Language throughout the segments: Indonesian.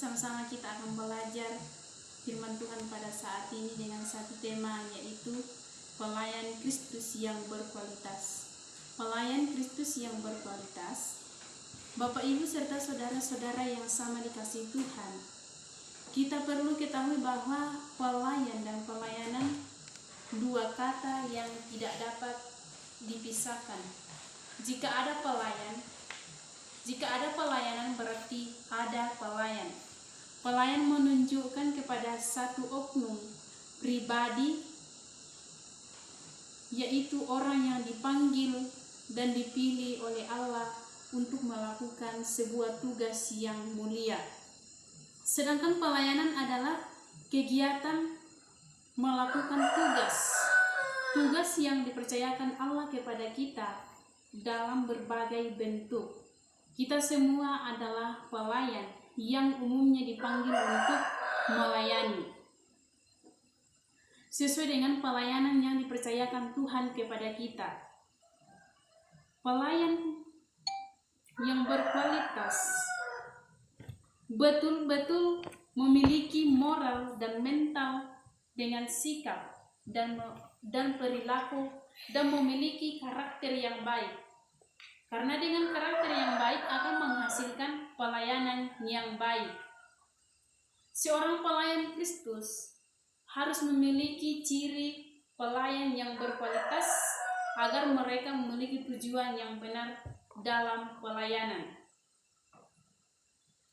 sama-sama kita akan belajar firman Tuhan pada saat ini dengan satu tema, yaitu pelayan Kristus yang berkualitas. Pelayan Kristus yang berkualitas. Bapak, Ibu, serta saudara-saudara yang sama dikasihi Tuhan, kita perlu ketahui bahwa pelayan dan pelayanan dua kata yang tidak dapat dipisahkan. Jika ada pelayanan berarti ada pelayan. Pelayan menunjukkan kepada satu oknum pribadi, yaitu orang yang dipanggil dan dipilih oleh Allah untuk melakukan sebuah tugas yang mulia. Sedangkan pelayanan adalah kegiatan melakukan tugas yang dipercayakan Allah kepada kita dalam berbagai bentuk. Kita semua adalah pelayan yang umumnya dipanggil untuk melayani sesuai dengan pelayanan yang dipercayakan Tuhan kepada kita. Pelayan yang berkualitas betul-betul memiliki moral dan mental dengan sikap dan perilaku, dan memiliki karakter yang baik. Karena dengan karakter yang baik akan menghasilkan pelayanan yang baik. Seorang pelayan Kristus harus memiliki ciri pelayan yang berkualitas agar mereka memiliki tujuan yang benar dalam pelayanan.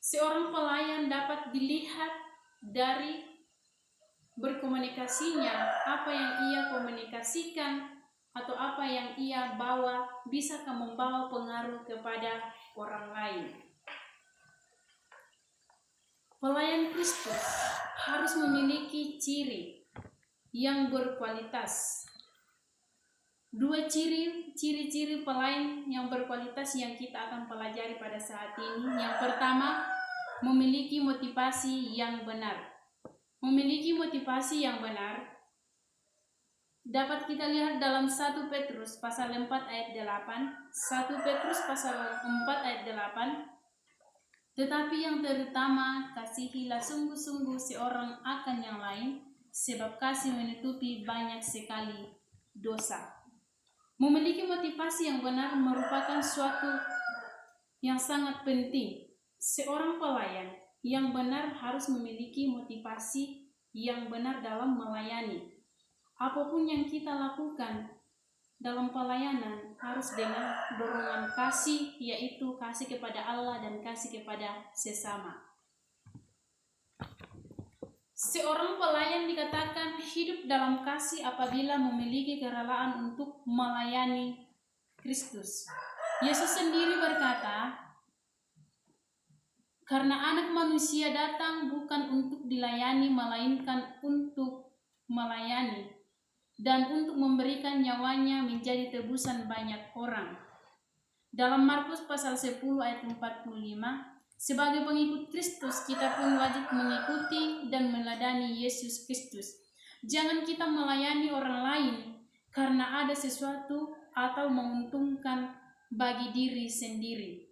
Seorang pelayan dapat dilihat dari berkomunikasinya, apa yang ia komunikasikan atau apa yang ia bawa bisakah membawa pengaruh kepada orang lain. Pelayan Kristus harus memiliki ciri yang berkualitas. Dua ciri-ciri pelayan yang berkualitas yang kita akan pelajari pada saat ini. Yang pertama, memiliki motivasi yang benar. Memiliki motivasi yang benar dapat kita lihat dalam 1 Petrus pasal 4 ayat 8. 1 Petrus pasal 4 ayat 8. Tetapi yang terutama, kasihilah sungguh-sungguh seorang akan yang lain, sebab kasih menutupi banyak sekali dosa. Memiliki motivasi yang benar merupakan suatu yang sangat penting. Seorang pelayan yang benar harus memiliki motivasi yang benar dalam melayani. Apapun yang kita lakukan dalam pelayanan harus dengan dorongan kasih, yaitu kasih kepada Allah dan kasih kepada sesama. Seorang pelayan dikatakan hidup dalam kasih apabila memiliki kerelaan untuk melayani Kristus. Yesus sendiri berkata, "Karena Anak Manusia datang bukan untuk dilayani, melainkan untuk melayani, dan untuk memberikan nyawanya menjadi tebusan banyak orang." Dalam Markus pasal 10 ayat 45, sebagai pengikut Kristus kita pun wajib mengikuti dan meladani Yesus Kristus. Jangan kita melayani orang lain karena ada sesuatu atau menguntungkan bagi diri sendiri.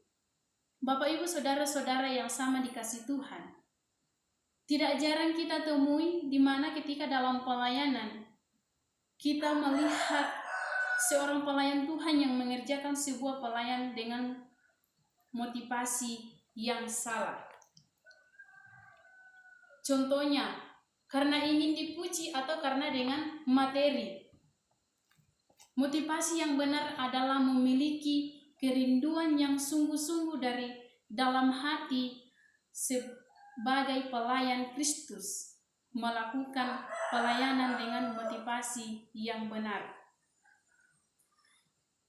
Bapak, Ibu, saudara-saudara yang sama dikasihi Tuhan, tidak jarang kita temui di mana ketika dalam pelayanan kita melihat seorang pelayan Tuhan yang mengerjakan sebuah pelayan dengan motivasi yang salah. Contohnya, karena ingin dipuji atau karena dengan materi. Motivasi yang benar adalah memiliki kerinduan yang sungguh-sungguh dari dalam hati sebagai pelayan Kristus, melakukan pelayanan dengan motivasi yang benar.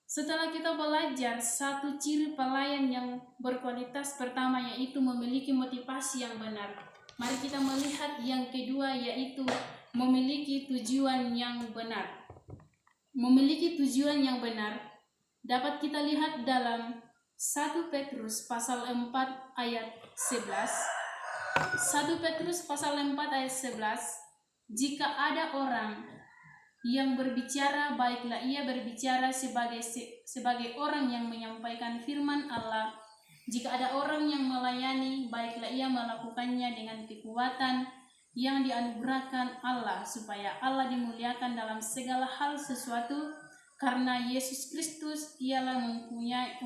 Setelah kita belajar satu ciri pelayan yang berkualitas pertama, yaitu memiliki motivasi yang benar, mari kita melihat yang kedua, yaitu memiliki tujuan yang benar. Memiliki tujuan yang benar dapat kita lihat dalam 1 Petrus pasal 4 ayat 11. 1 Petrus pasal 4 ayat 11. Jika ada orang yang berbicara, baiklah ia berbicara sebagai orang yang menyampaikan firman Allah Jika ada orang yang melayani, baiklah ia melakukannya dengan kekuatan yang dianugerahkan Allah, supaya Allah dimuliakan dalam segala hal sesuatu, karena Yesus Kristus ialah mempunyai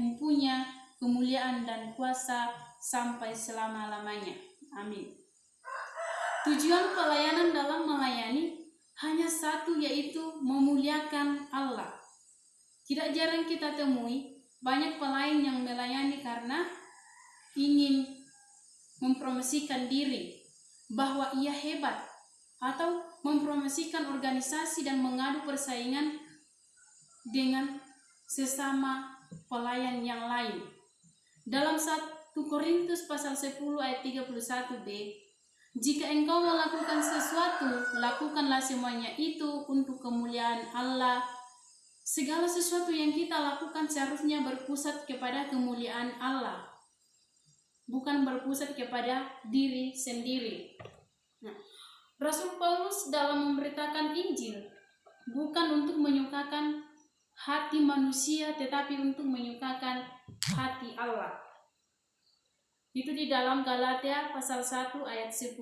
kemuliaan dan kuasa sampai selama-lamanya. Amin. Tujuan pelayanan dalam melayani hanya satu, yaitu memuliakan Allah. Tidak jarang kita temui banyak pelayan yang melayani karena ingin mempromosikan diri bahwa ia hebat, atau mempromosikan organisasi dan mengadu persaingan dengan sesama pelayan yang lain. Dalam 1 Korintus pasal 10 ayat 31b, jika engkau melakukan sesuatu, lakukanlah semuanya itu untuk kemuliaan Allah. Segala sesuatu yang kita lakukan seharusnya berpusat kepada kemuliaan Allah, bukan berpusat kepada diri sendiri. Nah, Rasul Paulus dalam memberitakan Injil bukan untuk menyukakan hati manusia, tetapi untuk menyukakan hati Allah. Itu di dalam Galatia pasal 1 ayat 10.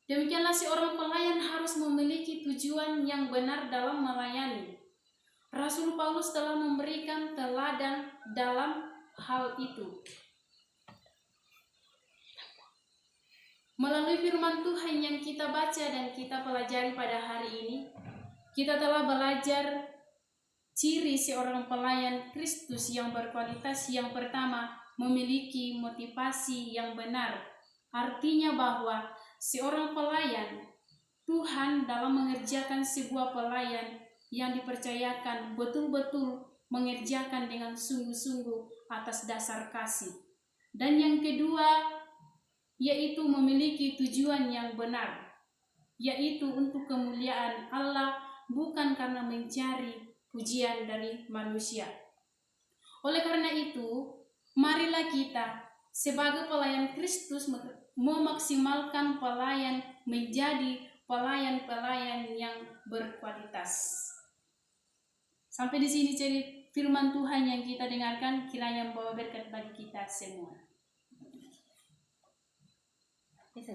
Demikianlah seorang pelayan harus memiliki tujuan yang benar dalam melayani. Rasul Paulus telah memberikan teladan dalam hal itu. Melalui firman Tuhan yang kita baca dan kita pelajari pada hari ini, kita telah belajar ciri seorang pelayan Kristus yang berkualitas. Yang pertama, memiliki motivasi yang benar. Artinya bahwa seorang pelayan Tuhan dalam mengerjakan sebuah pelayan yang dipercayakan betul-betul mengerjakan dengan sungguh-sungguh atas dasar kasih. Dan yang kedua, yaitu memiliki tujuan yang benar, yaitu untuk kemuliaan Allah, bukan karena mencari pujian dari manusia. Oleh karena itu, marilah kita sebagai pelayan Kristus memaksimalkan pelayan menjadi pelayan-pelayan yang berkualitas. Sampai di sini cerita firman Tuhan yang kita dengarkan, kiranya membawa berkat bagi kita semua. Bisa,